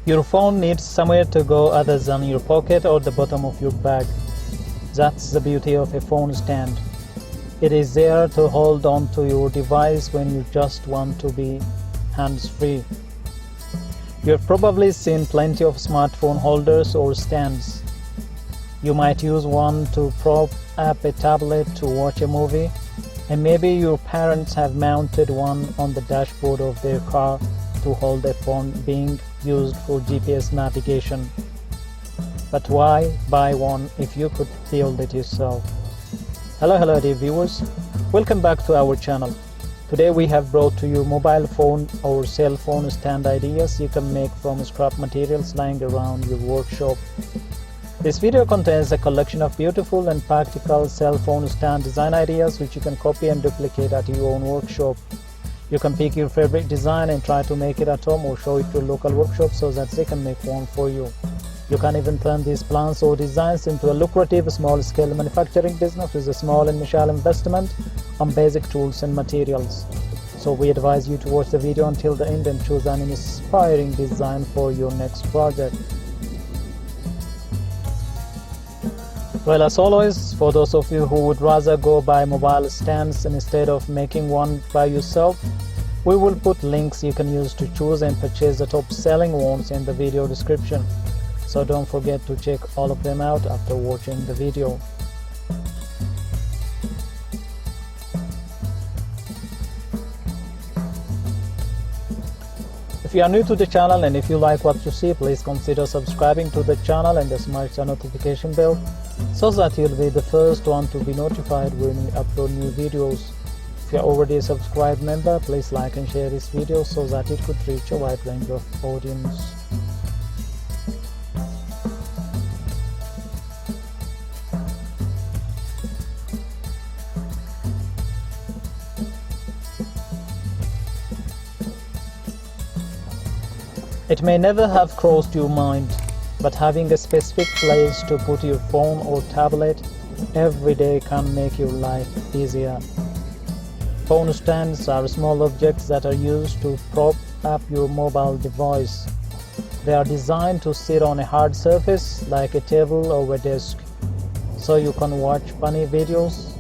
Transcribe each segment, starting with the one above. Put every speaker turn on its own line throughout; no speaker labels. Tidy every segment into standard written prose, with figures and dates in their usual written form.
Your phone needs somewhere to go other than your pocket or the bottom of your bag. That's the beauty of a phone stand. It is there to hold on to your device when you just want to be hands-free. You've probably seen plenty of smartphone holders or stands. You might use one to prop up a tablet to watch a movie, and maybe your parents have mounted one on the dashboard of their car to hold a phone being used for GPS navigation. But why buy one if you could build it yourself? Hello dear viewers, welcome back to our channel. Today we have brought to you mobile phone or cell phone stand ideas you can make from scrap materials lying around your workshop. This video contains a collection of beautiful and practical cell phone stand design ideas which you can copy and duplicate at your own workshop. You can pick your favorite design and try to make it at home or show it to a local workshop so that they can make one for you. You can even turn these plans or designs into a lucrative small-scale manufacturing business with a small initial investment on basic tools and materials. So we advise you to watch the video until the end and choose an inspiring design for your next project. Well, as always, for those of you who would rather go buy mobile stands instead of making one by yourself, we will put links you can use to choose and purchase the top selling ones in the video description. So don't forget to check all of them out after watching the video. If you are new to the channel and if you like what you see, please consider subscribing to the channel and smash the notification bell so that you'll be the first one to be notified when we upload new videos. If you are already a subscribed member, please like and share this video so that it could reach a wide range of audience. It may never have crossed your mind, but having a specific place to put your phone or tablet every day can make your life easier. Phone stands are small objects that are used to prop up your mobile device. They are designed to sit on a hard surface like a table or a desk, so you can watch funny videos,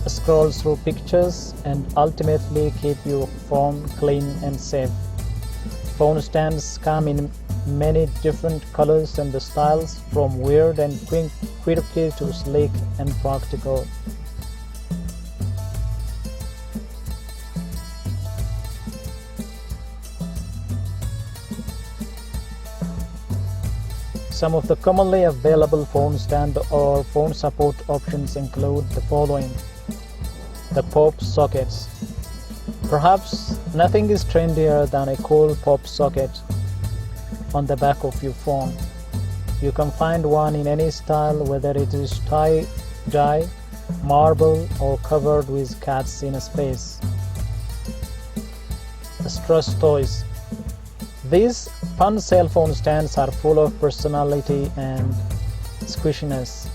scroll through pictures, and ultimately keep your phone clean and safe. Phone stands come in many different colors and styles, from weird and quirky to sleek and practical. Some of the commonly available phone stand or phone support options include the following: the pop sockets. Perhaps nothing is trendier than a cool pop socket on the back of your phone. You can find one in any style, whether it is tie-dye, marble, or covered with cats in space. Stress toys. These fun cell phone stands are full of personality and squishiness.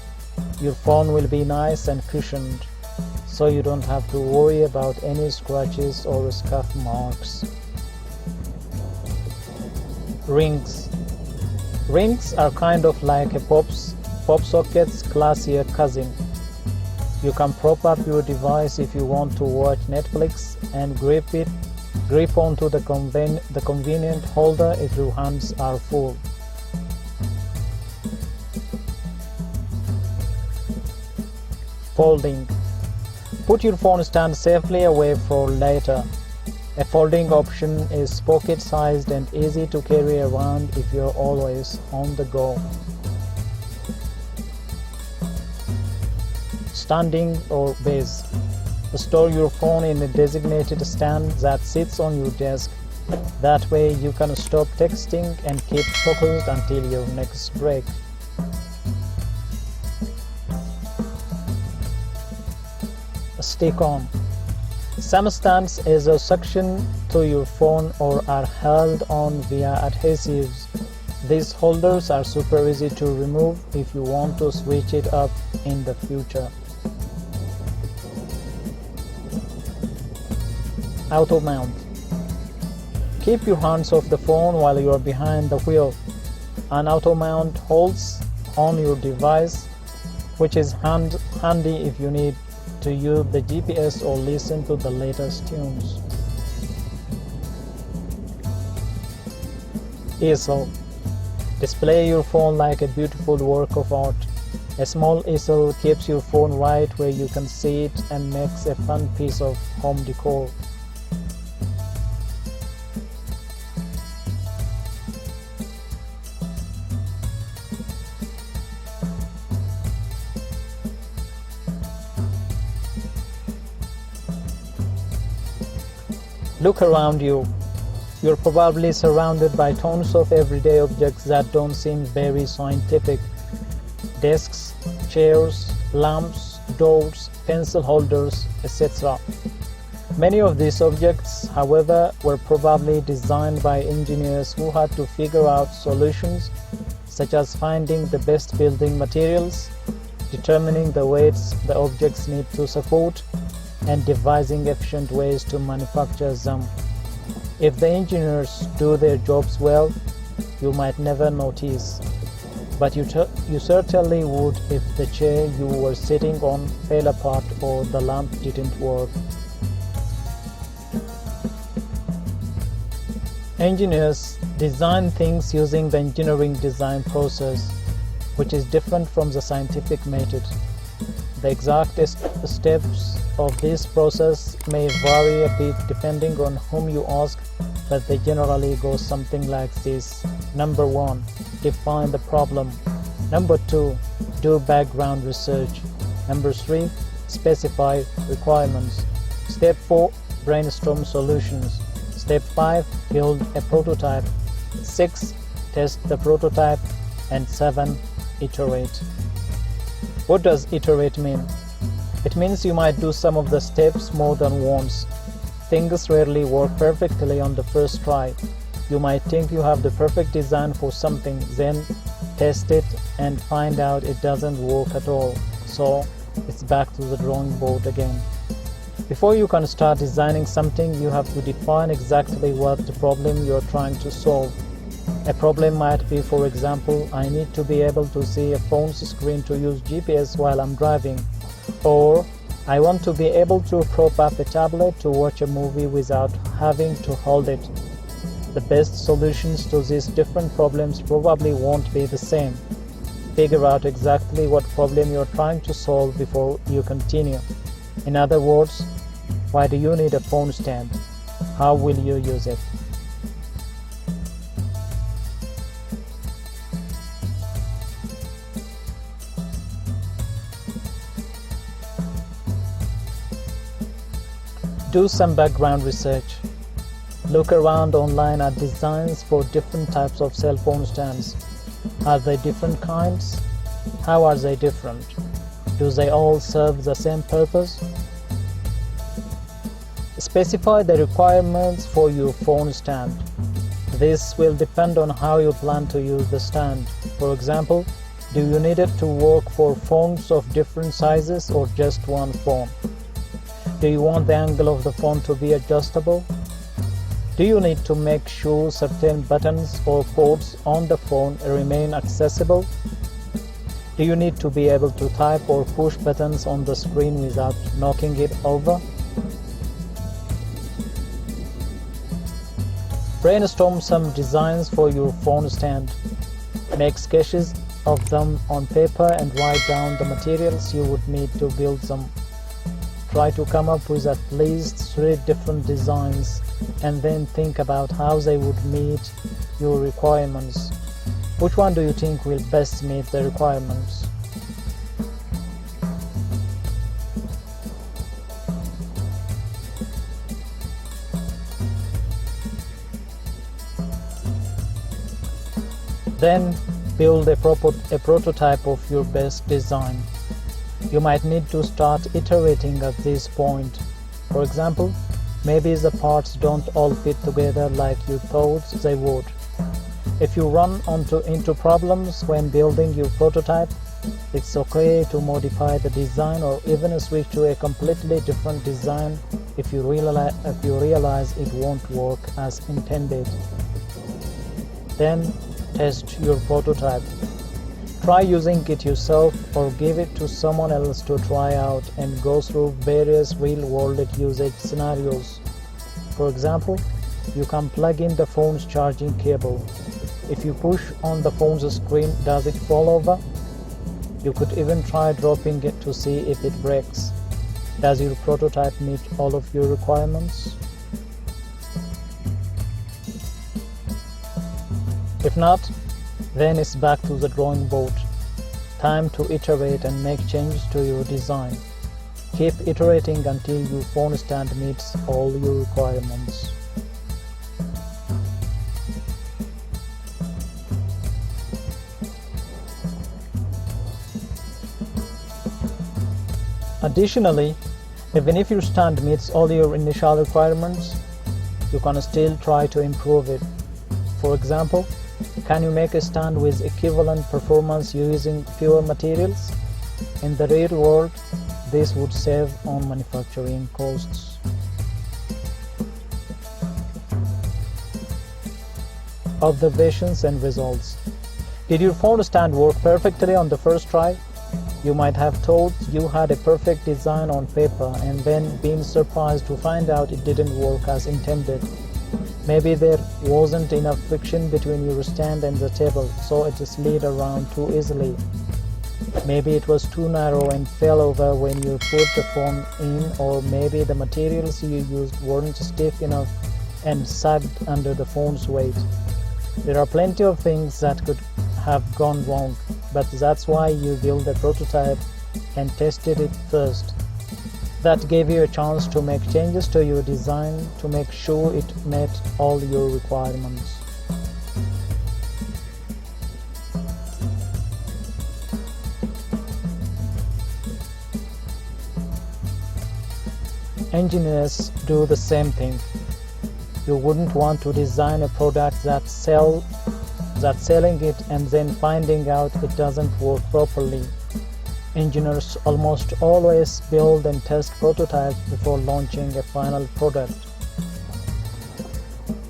Your phone will be nice and cushioned, so you don't have to worry about any scratches or scuff marks. Rings. Rings are kind of like a pop socket's classier cousin. You can prop up your device if you want to watch Netflix and grip onto the convenient holder if your hands are full. Folding. Put your phone stand safely away for later. A folding option is pocket-sized and easy to carry around if you're always on the go. Standing or base. Store your phone in a designated stand that sits on your desk. That way you can stop texting and keep focused until your next break. Stick on. Some stands either suction to your phone or are held on via adhesives. These holders are super easy to remove if you want to switch it up in the future. Auto mount. Keep your hands off the phone while you are behind the wheel. An auto mount holds on your device, which is handy if you need to use the GPS or listen to the latest tunes. Easel. Display your phone like a beautiful work of art. A small easel keeps your phone right where you can see it and makes a fun piece of home decor. Look around you. You're probably surrounded by tons of everyday objects that don't seem very scientific. Desks, chairs, lamps, doors, pencil holders, etc. Many of these objects, however, were probably designed by engineers who had to figure out solutions such as finding the best building materials, determining the weights the objects need to support, and devising efficient ways to manufacture them. If the engineers do their jobs well, you might never notice, but you certainly would if the chair you were sitting on fell apart or the lamp didn't work. Engineers design things using the engineering design process, which is different from the scientific method. The exact steps of this process may vary a bit depending on whom you ask, but they generally go something like this. Number 1, define the problem. Number 2, do background research. Number 3, specify requirements. Step 4, brainstorm solutions. Step 5, build a prototype. 6, test the prototype. And 7, iterate. What does iterate mean? It means you might do some of the steps more than once. Things rarely work perfectly on the first try. You might think you have the perfect design for something, then test it and find out it doesn't work at all. So it's back to the drawing board again. Before you can start designing something, you have to define exactly what the problem you're trying to solve. A problem might be, for example, I need to be able to see a phone's screen to use GPS while I'm driving. Or, I want to be able to prop up a tablet to watch a movie without having to hold it. The best solutions to these different problems probably won't be the same. Figure out exactly what problem you're trying to solve before you continue. In other words, why do you need a phone stand? How will you use it? Do some background research. Look around online at designs for different types of cell phone stands. Are they different kinds? How are they different? Do they all serve the same purpose? Specify the requirements for your phone stand. This will depend on how you plan to use the stand. For example, do you need it to work for phones of different sizes or just one phone? Do you want the angle of the phone to be adjustable? Do you need to make sure certain buttons or ports on the phone remain accessible? Do you need to be able to type or push buttons on the screen without knocking it over? Brainstorm some designs for your phone stand. Make sketches of them on paper and write down the materials you would need to build them. Try to come up with at least 3 different designs and then think about how they would meet your requirements. Which one do you think will best meet the requirements? Then build a prototype of your best design. You might need to start iterating at this point. For example, maybe the parts don't all fit together like you thought they would. If you run into problems when building your prototype, it's okay to modify the design or even switch to a completely different design if you realize it won't work as intended. Then test your prototype. Try using it yourself or give it to someone else to try out and go through various real-world usage scenarios. For example, you can plug in the phone's charging cable. If you push on the phone's screen, does it fall over? You could even try dropping it to see if it breaks. Does your prototype meet all of your requirements? If not, then it's back to the drawing board. Time to iterate and make changes to your design. Keep iterating until your phone stand meets all your requirements. Additionally, even if your stand meets all your initial requirements, you can still try to improve it. For example, can you make a stand with equivalent performance using fewer materials? In the real world, this would save on manufacturing costs. Observations and results. Did your phone stand work perfectly on the first try? You might have thought you had a perfect design on paper and then been surprised to find out it didn't work as intended. Maybe there wasn't enough friction between your stand and the table, so it slid around too easily. Maybe it was too narrow and fell over when you put the phone in, or maybe the materials you used weren't stiff enough and sagged under the phone's weight. There are plenty of things that could have gone wrong, but that's why you build a prototype and tested it first. That gave you a chance to make changes to your design to make sure it met all your requirements. Engineers do the same thing. You wouldn't want to design a product that's selling it and then finding out it doesn't work properly. Engineers almost always build and test prototypes before launching a final product.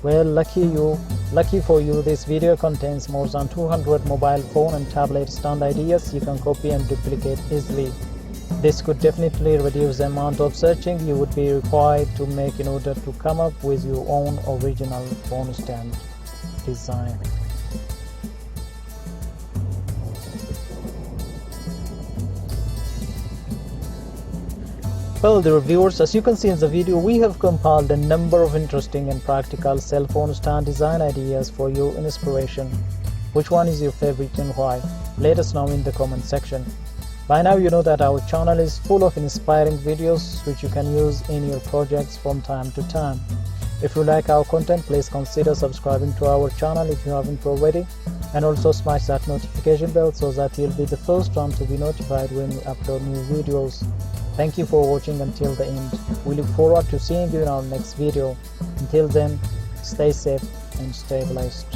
Well, lucky for you, this video contains more than 200 mobile phone and tablet stand ideas you can copy and duplicate easily. This could definitely reduce the amount of searching you would be required to make in order to come up with your own original phone stand design. Well, dear viewers, as you can see in the video, we have compiled a number of interesting and practical cell phone stand design ideas for your inspiration. Which one is your favorite and why? Let us know in the comment section. By now you know that our channel is full of inspiring videos which you can use in your projects from time to time. If you like our content, please consider subscribing to our channel if you haven't already, and also smash that notification bell so that you'll be the first one to be notified when we upload new videos. Thank you for watching until the end. We look forward to seeing you in our next video. Until then, stay safe and stay blessed.